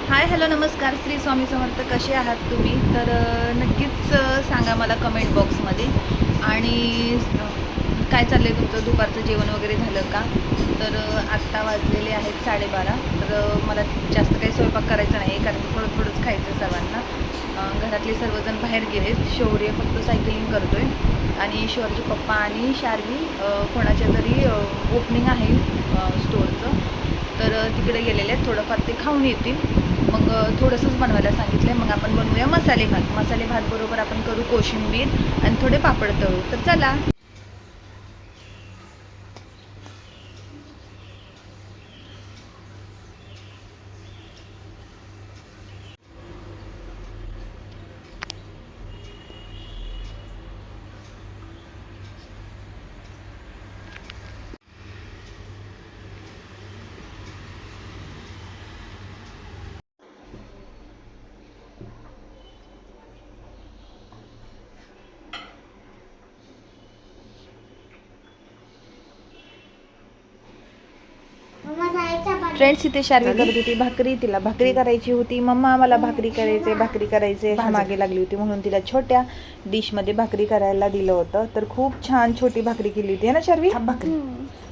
Hi hello नमस्कार श्री स्वामी समर्थ. कसे आहात तुम्ही? तर नक्कीच सांगा मला कमेंट बॉक्समध्ये. आणि काय चाललं आहे तुमचं? दुपारचं जेवण वगैरे झालं का? तर आत्ता वाजलेले आहेत 12:30. तर मला जास्त काही स्वयंपाक करायचा नाही, कारण की थोडं थोडंच खायचं सर्वांना. घरातले सर्वजण बाहेर गेलेत. शौर्य फक्त सायकलिंग करतो आहे आणि शौर्यचे पप्पा आणि शार्वी कोणाच्या तरी ओपनिंग आहे स्टोअरचं, तर तिकडे गेलेले आहेत. थोडंफार ते खाऊन येतील. मग थोडंसंच बनवायला सांगितलं आहे. मग आपण बनवूया मसाले भात बरोबर आपण करू कोशिंबीर आणि थोडे पापड तळू. तर चला. फ्रेंड्स, इथे शार्वी करत होती भाकरी. तिला भाकरी करायची होती. मम्मा मला भाकरी करायचे मागे लागली होती, म्हणून तिला छोट्या डिशमध्ये भाकरी करायला दिलं होतं. तर खूप छान छोटी भाकरी केली होती, है ना शार्वी? भाकरी.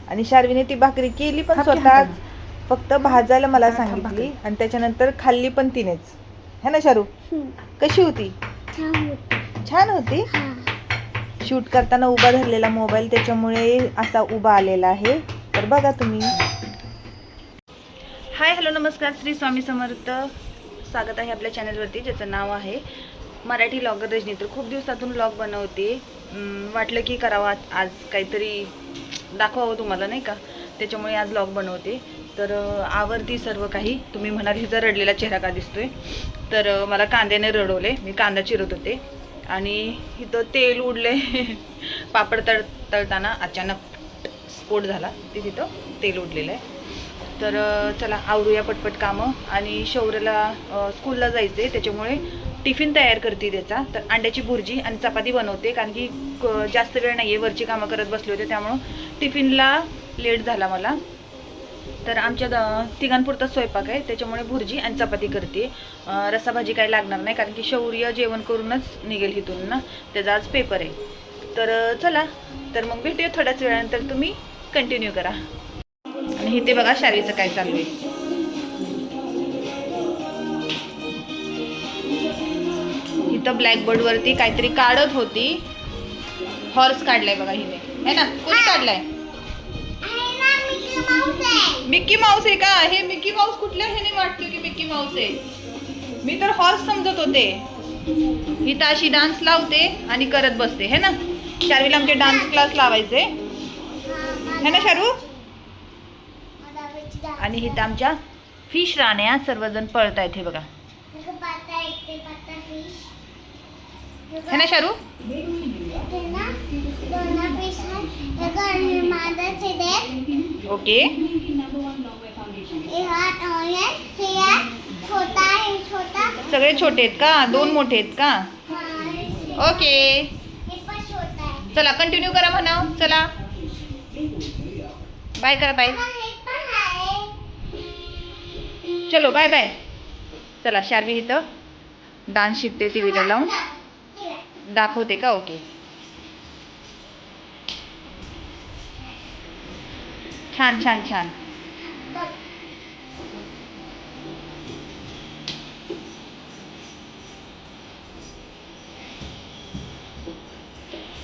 आणि शार्वीने ती भाकरी केली पण स्वतः, फक्त भाजायला मला सांगितली आणि त्याच्यानंतर खाल्ली पण तिनेच, है ना शारू? कशी होती? छान होती. शूट करताना उभा धरलेला मोबाईल, त्याच्यामुळे असा उभा आलेला आहे. तर बघा तुम्ही. हाय हॅलो नमस्कार श्री स्वामी समर्थ. स्वागत आहे आपल्या चॅनलवरती, ज्याचं नाव आहे मराठी व्लॉगर रजनी. तर खूप दिवसातून व्लॉग बनवते. वाटलं की करावा आज, काहीतरी दाखवावं तुम्हाला, नाही का? त्याच्यामुळे आज व्लॉग बनवते. तर आवरती सर्व काही. तुम्ही म्हणाल हिचा रडलेला चेहरा का दिसतोय? तर मला कांद्याने रडवले. मी कांदा चिरत होते आणि इथं तेल उडले. पापड तळताना अचानक स्फोट झाला, तिथं तेल उडलेलं आहे. तर चला आवरूया पटपट कामं. आणि शौर्यला स्कूलला जायचं आहे, त्याच्यामुळे टिफिन तयार करते त्याचा. तर अंड्याची भुर्जी आणि चपाती बनवते, कारण की जास्त वेळ नाही आहे, वरची कामं करत बसले होते, त्यामुळं टिफिनला लेट झाला मला. तर आमच्या तिघांपुरता स्वयंपाक आहे, त्याच्यामुळे भुर्जी आणि चपाती करते. रस्साभाजी काही लागणार नाही, कारण की शौर्य जेवण करूनच निघेल इथून ना, त्याचा आज पेपर आहे. तर चला, तर मग भेटूया थोड्याच वेळानंतर. तुम्ही कंटिन्यू करा. आणि इथे बघा शार्वीचं काय चालू आहे. इथं ब्लॅकबोर्ड वरती काहीतरी काढत होती. हॉर्स काढलाय बघा हिने, है ना? कोणी काढलाय? मिक्की माऊस आहे का? हे मिक्की माऊस कुठल्या ह्याने वाटलं की मिक्की माऊस आहे? मी तर हॉर्स समजत होते. इथं अशी डान्स लावते आणि करत बसते, है ना? शार्वीला आमचे डान्स क्लास लावायचे, है ना शारू? आणि इथं आमच्या फिश राण्या सर्वजण पळतायत, हे बघा, है ना शारू? ओके. सगळे छोटे आहेत का? दोन मोठे आहेत का? ओके, चला कंटिन्यू करा म्हणा. चला बाय करा. बाय. चलो बाय बाय. चला, शार्वी इथं डान्स शिकते, टी व्हीला लावून दाखवते का? ओके, छान छान छान.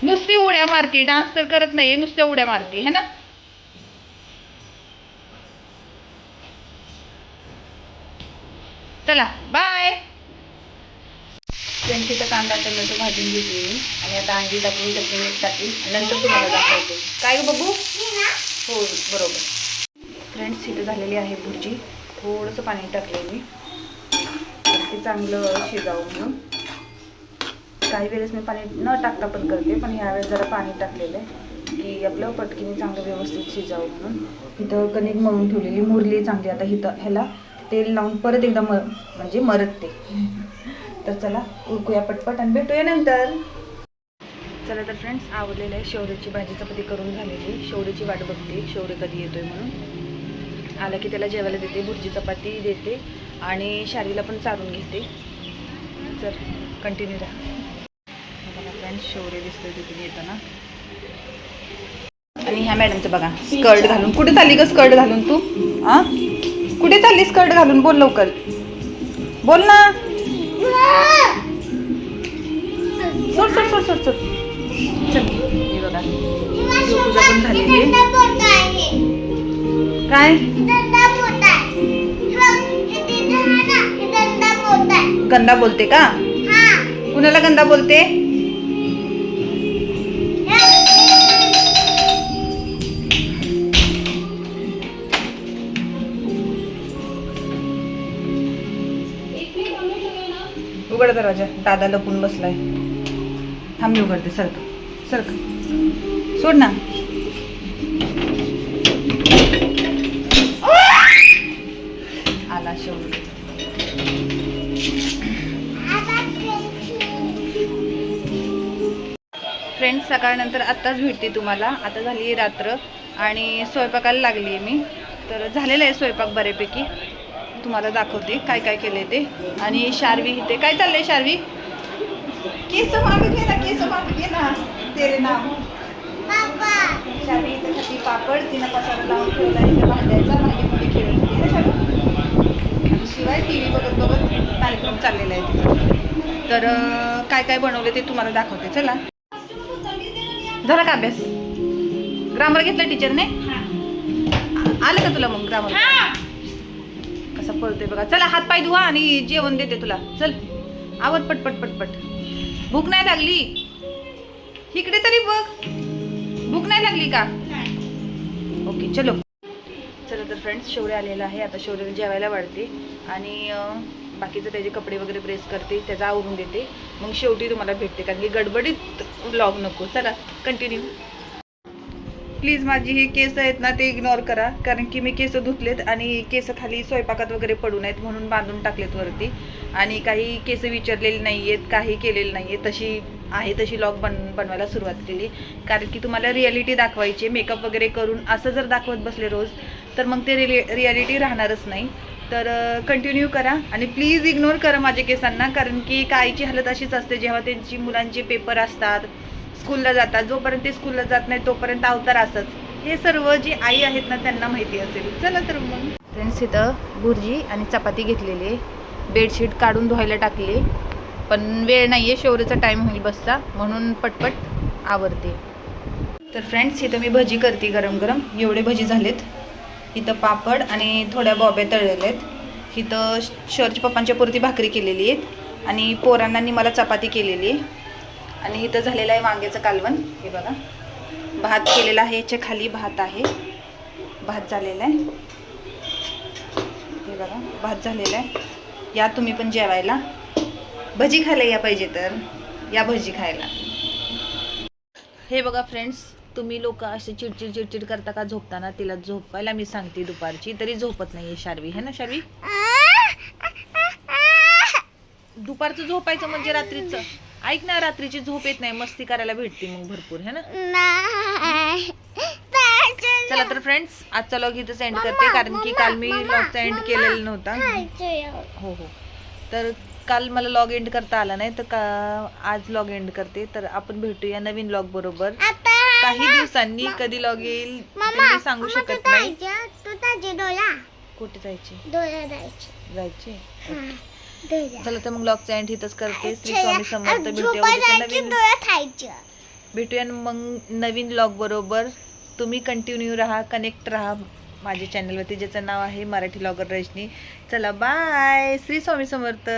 नुसती उड्या मारती, डान्स तर करत नाहीये, नुसत्या उड्या मारती, है ना? चला बाय. त्यांची तर कांदा टोमॅटो भाजून घेतली आणि आता अंडी टाकून टाकली, नंतर तुम्हाला दाखवते. काय बघू? हो बरोबर. फ्रेंड्स, इथं झालेली आहे भुर्जी. थोडंसं पाणी टाकलं मी, ते चांगलं शिजावं म्हणून. काही वेळेस मी पाणी न टाकता पण करते, पण ह्यावेळेस जरा पाणी टाकलेलं आहे की आपलं पटकीने चांगलं व्यवस्थित शिजावं म्हणून. इथं कणिक मळून ठेवलेली, मुरली चांगली. आता इथं ह्याला तेल लावून परत एकदा म्हणजे मरत ते. तर चला उरकूया पटपट आणि भेटूया नंतर. चला तर फ्रेंड्स, आवडलेलं आहे. शौर्याची भाजी चपाती करून झालेली. शौर्याची वाट बघते, शौर्य कधी येतोय म्हणून. आला की त्याला जेवायला देते, भुर्जी चपाती देते आणि शारीला पण चालून घेते. तर कंटिन्यू राहा. बघा फ्रेंड्स, शौर्य दिसतोय तिथे येताना. आणि ह्या मॅडमचं बघा स्कर्ट घालून. कुठे चालली ग स्कर्ट घालून तू? आ कुठे चालली स्कर्ट घालून? बोल लवकर, बोल ना. सोड सोड सोड सोड सोड. चल हे बघा पूजा पण झालेली आहे. काय गंदा बोलते का? कुणाला गंदा बोलते? उघड दरवाजा. दादा लपून बसलाय. थांब मी उघडते. सरक सरक. सोड ना. आला शौर्य. फ्रेंड्स, सकाळनंतर आत्ताच भेटते तुम्हाला. आता झाली आहे रात्र आणि स्वयंपाकाला लागली आहे मी. तर झालेलं आहे स्वयंपाक बऱ्यापैकी. तुम्हाला दाखवते काय काय केले ते. आणि शार्वी इथे काय चाललंय? शार्वी केस माग घे ना, केस माग घे ना. तेरे नाम शार्वी इथे खाती पापड. तिनं पसारा लावून ठेवला इथे भांड्याचा. भांडी खेळत होती ना शार्वी. आणि शिवाय टी व्ही बघत बघत कार्यक्रम चाललेला आहे तिथं. तर काय काय बनवले ते तुम्हाला दाखवते. चला. झाला का अभ्यास? ग्रामर घेतलं टीचरने? आलं का तुला मग ग्रामर? कसा पळतोय बघा. चला हात पाय धुवा आणि जेवण देते तुला. चल आवड पटपट पटपट. भूक नाही लागली? इकडे तरी बघ. भूक नाही लागली का? ओके चलो. चला तर फ्रेंड्स, शौर्य आलेला आहे. आता शौर्यला जेवायला वाढते आणि बाकीचं त्याचे कपडे वगैरे प्रेस करते, त्याचा आवरून देते. मग शेवटी तुम्हाला भेटते, कारण की गडबडीत व्लॉग नको. चला कंटिन्यू. प्लीज माझी हे केस आहेत ना ते इग्नोर करा, कारण की मी केस धुतलेत आणि केस खाली स्वयंपाकात वगैरे पडू नयेत म्हणून बांधून टाकलेत वरती. आणि काही केस विचारलेले नाही आहेत, काही केलेले नाही आहेत. तशी आहे तशी व्लॉग बनवायला सुरुवात केली, कारण की तुम्हाला रिॲलिटी दाखवायची. मेकअप वगैरे करून असं जर दाखवत बसले रोज तर मग ते रिॲलिटी राहणारच नाही. तर कंटिन्यू करा आणि प्लीज इग्नोर करा माझ्या केसांना, कारण की काहीची हालत अशीच असते. जेव्हा त्यांची मुलांचे पेपर असतात, स्कूलला जातात, जोपर्यंत ते स्कूलला जात नाही तोपर्यंत अवतार असतात. हे सर्व जी आई आहेत ना त्यांना माहिती असेल. चला तर मग फ्रेंड्स, इथं भुर्जी आणि चपाती घेतलेली आहे. बेडशीट काढून धुवायला टाकले, पण वेळ नाही आहे. शौर्यचा टाईम होईल बसचा, म्हणून पटपट आवरते. तर फ्रेंड्स, इथं मी भजी करते गरम गरम. एवढे भजी झालेत. इथं पापड आणि थोड्या बॉब्या तळलेल्या आहेत. इथं शौर्यच्या पप्पांच्या पुरती भाकरी केलेली आहेत आणि पोरांनी मला चपाती केलेली आहे. आणि इथं झालेलं आहे वांग्याचं कालवण. हे बघा, भात केलेला आहे. याच्या खाली भात आहे. भात झालेला आहे. हे बघा, भात झालेला आहे. या तुम्ही पण जेवायला. भजी खायला या पाहिजे तर या भजी खायला. हे बघा फ्रेंड्स, तुम्ही लोक असे चिडचिड चिडचिड करता का झोपताना? तिला झोपायला मी सांगते दुपारची, तरी झोपत नाहीये शार्वी. है ना शार्वी? दुपारचं झोपायचं म्हणजे रात्रीचं. ऐक ना, रात्रीची झोप येत नाही, मस्ती करायला भेटते मग भरपूर. है ना? चला तर फ्रेंड्स, आजचा व्लॉग इथं सेंड करते, कारण की काल मी व्लॉगचा एंड केलेला नव्हता. हो हो, तर काल मला व्लॉग एंड करता आला नाही, तर आज व्लॉग एंड करते. तर आपण भेटूया नवीन व्लॉग बरोबर काही दिवसांनी. कधी व्लॉग येईल ते सांगू शकत नाही. कुठे जायचे? चला तर मग व्लॉगचा एंड इथंच करते. श्री स्वामी समर्थ. भेटूया मग नवीन व्लॉग बरोबर. तुम्ही कंटिन्यू राहा, कनेक्ट राहा माझ्या चॅनलवरती, ज्याचं नाव आहे मराठी व्लॉगर रजनी. चला बाय. श्री स्वामी समर्थ.